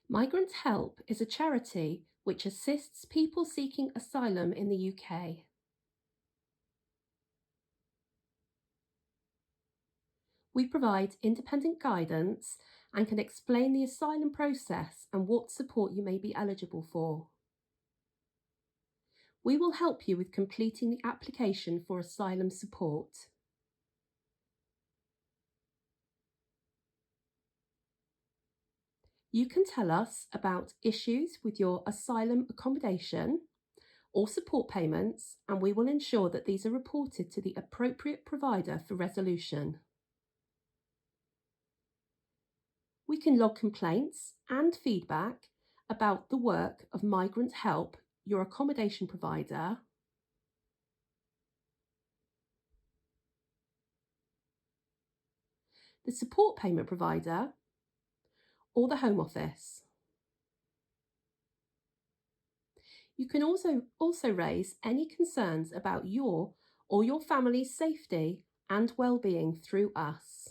Migrant Help is a charity which assists people seeking asylum in the UK. We provide independent guidance and can explain the asylum process and what support you may be eligible for. We will help you with completing the application for asylum support. You can tell us about issues with your asylum accommodation or support payments, and we will ensure that these are reported to the appropriate provider for resolution. We can log complaints and feedback about the work of Migrant Help, your accommodation provider, the support payment provider, or the Home Office. You can also raise any concerns about your or your family's safety and well-being through us.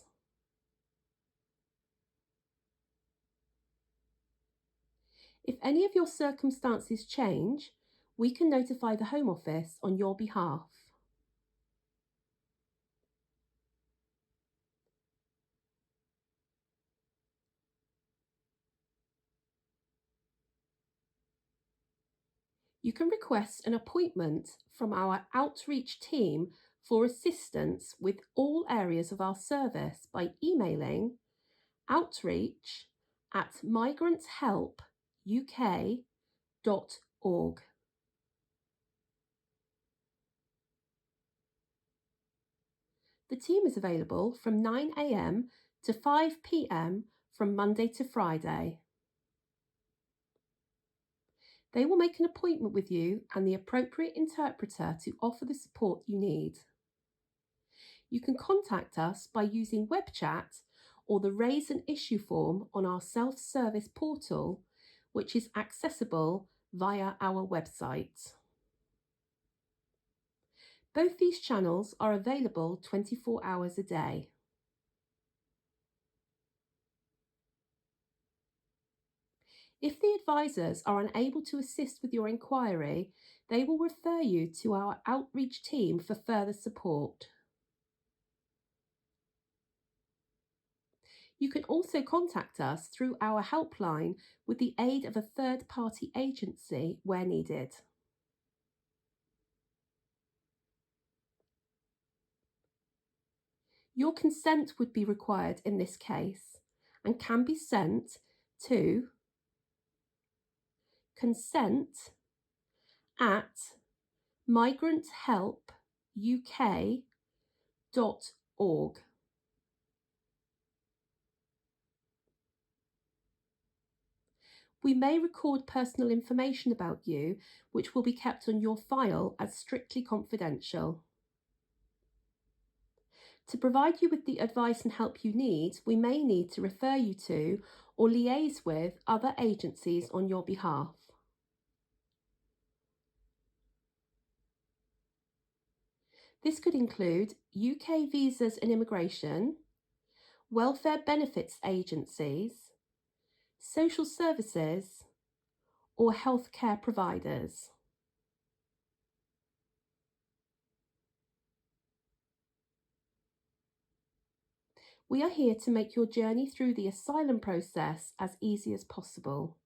If any of your circumstances change, we can notify the Home Office on your behalf. You can request an appointment from our outreach team for assistance with all areas of our service by emailing outreach@migranthelpuk.org. The team is available from 9 a.m. to 5 p.m. from Monday to Friday. They will make an appointment with you and the appropriate interpreter to offer the support you need. You can contact us by using web chat or the Raise an Issue form on our self-service portal, which is accessible via our website. Both these channels are available 24 hours a day. If the advisors are unable to assist with your inquiry, they will refer you to our outreach team for further support. You can also contact us through our helpline with the aid of a third-party agency where needed. Your consent would be required in this case and can be sent to consent@migranthelpuk.org. We may record personal information about you, which will be kept on your file as strictly confidential. To provide you with the advice and help you need, we may need to refer you to or liaise with other agencies on your behalf. This could include UK Visas and Immigration, welfare benefits agencies, social services, or healthcare providers. We are here to make your journey through the asylum process as easy as possible.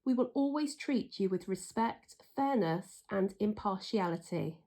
We will always treat you with respect, fairness, and impartiality.